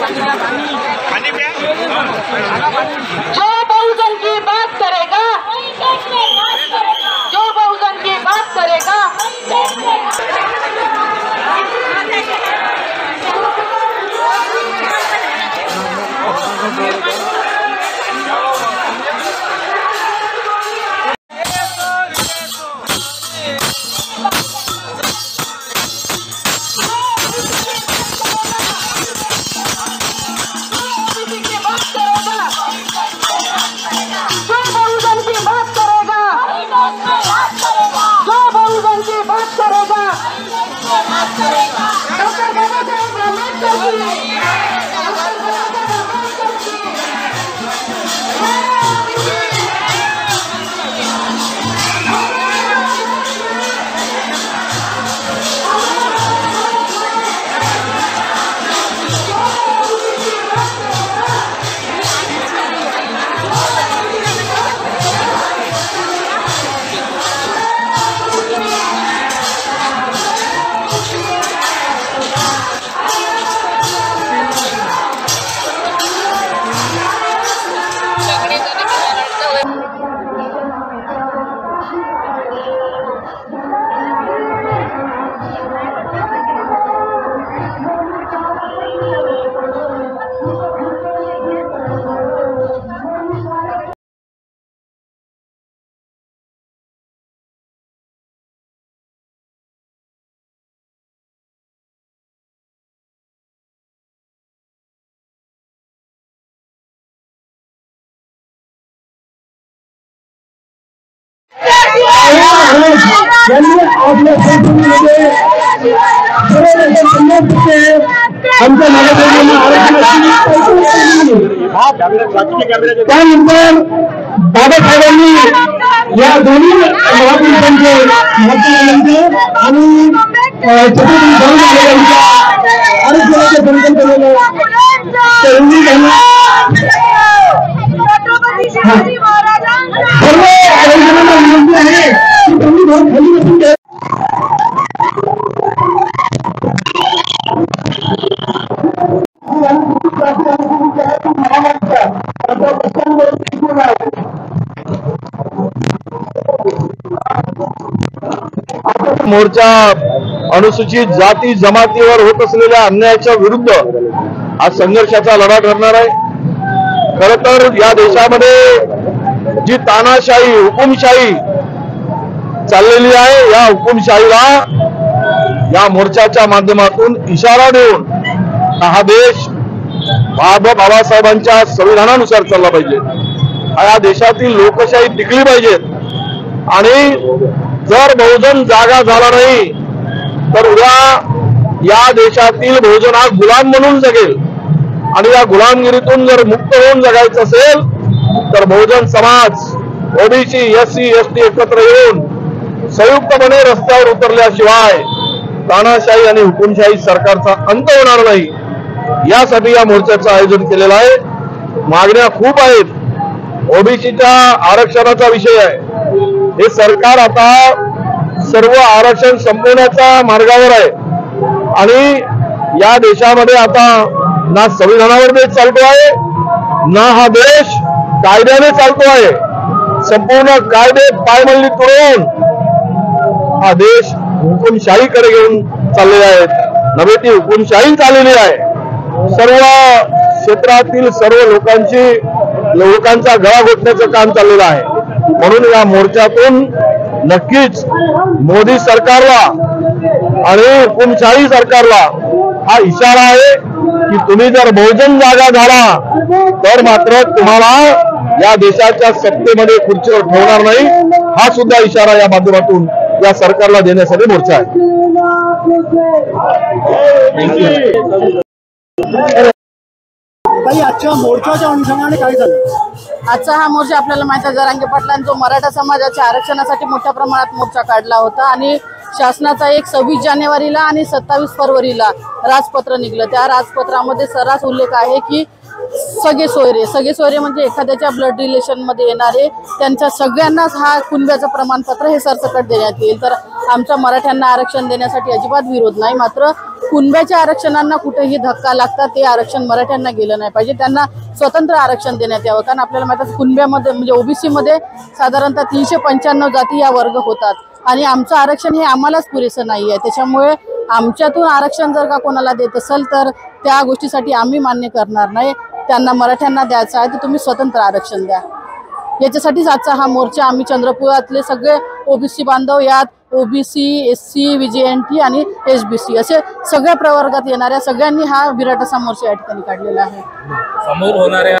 जो बहुजन की बात करेगा, जो बहुजन की बात करेगा, त्यानंतर बाबासाहेबांनी या दोन्ही महापुरुषांचे आणि छत्रपती संकल्पनेला सर्व आयोजकांना विनंती आहे की त्यांनी बहुत खाली बसून मोर्चा अनुसूचित जाती जमातीवर होत असलेल्या अन्यायाच्या विरुद्ध आज संघर्षाचा लढा ठरणार आहे। खरं तर या देशामध्ये जी तानाशाही हुकुमशाही चाललेली आहे, या हुकुमशाहीला या मोर्चाच्या माध्यमातून इशारा देऊन हा देश बाबासाहेबांच्या संविधानानुसार चालला पाहिजे। या देशातील लोकशाही टिकली पाहिजे आणि जर बहुजन जागा झाला नाही तर उद्या या देशातील बहुजन हा गुलाम म्हणून जगेल आणि या गुलामगिरीतून जर मुक्त होऊन जगायचं असेल तर Bahujan Samaj OBC SC ST एकत्र येऊन संयुक्तपणे रस्त्यावर उतरल्याशिवाय तानाशाही आणि हुकुमशाही सरकारचा अंत होणार नाही। यासाठी या मोर्चाचं आयोजन केलेलं आहे। मागण्या खूप आहेत। ओबीसीच्या आरक्षणाचा विषय आहे। हे सरकार आता सर्व आरक्षण संपवण्याच्या मार्गावर आहे आणि या देशामध्ये आता ना संविधानावर देश चालतो आहे ना हा देश कायद्याने चालतो आहे। संपूर्ण कायदे पायमल्ली तोडून हा देश हुकुमशाहीकडे घेऊन चाललेले आहेत। नव्हे ती हुकुमशाही चाललेली आहे। सर्व क्षेत्रातील सर्व लोकांचा गळा घोटण्याचं काम चाललेलं आहे। म्हणून या मोर्चातून नक्कीच मोदी सरकारला आणि हुकुमशाही सरकारला हा इशारा आहे की तुम्ही जर बहुजन जागा झाला तर मात्र तुम्हाला या देशाच्या सत्तेमध्ये खुर्चीवर ठेवणार नाही। हा सुद्धा इशारा या माध्यमातून या सरकारला देण्यासाठी मोर्चा आहे। आजच्या मोर्चाच्या अनुषंगाने काय झालं? आजचा हा मोर्चा आपल्याला माहिती आहे, जरांगे पाटलांनी जो मराठा समाजाच्या आरक्षणासाठी मोठ्या प्रमाणात मोर्चा काढला होता आणि शासनाचा एक 26 जानेवारीला आणि 27 फरवरीला राजपत्र निघलं। त्या राजपत्रामध्ये सर्रास उल्लेख आहे की सगळे सोयरे म्हणजे एखाद्याच्या ब्लड रिलेशन मध्ये येणारे त्यांच्या सगळ्यांनाच हा कुणब्याचं प्रमाणपत्र हे सरसकट देण्यात येईल। तर आमच्या मराठ्यांना आरक्षण देण्यासाठी अजिबात विरोध नाही, मात्र कुणब्याच्या आरक्षणांना कुठेही धक्का लागतात ते आरक्षण मराठ्यांना गेलं नाही पाहिजे, त्यांना स्वतंत्र आरक्षण देण्यात यावं। कारण आपल्याला माहिती आहे कुणब्यामध्ये म्हणजे ओबीसी मध्ये साधारणतः 395 जाती या वर्ग होतात आणि आमचं आरक्षण हे आम्हालाच पुरेसं नाही आहे। त्याच्यामुळे आमच्यातून आरक्षण जर का कोणाला देत असेल तर त्या गोष्टीसाठी आम्ही मान्य करणार नाही। त्यांना मराठ्यांना द्यायचं आहे तर तुम्ही स्वतंत्र आरक्षण द्या। याच्यासाठीच आजचा हा मोर्चा आम्ही चंद्रपुरातले सगळे ओबीसी बांधव, यात ओबीसी, एससी, VJNT आणि SBC असे सगळ्या प्रवर्गात येणाऱ्या सगळ्यांनी हा विराट असा मोर्चा या ठिकाणी काढलेला आहे। समोर होणाऱ्या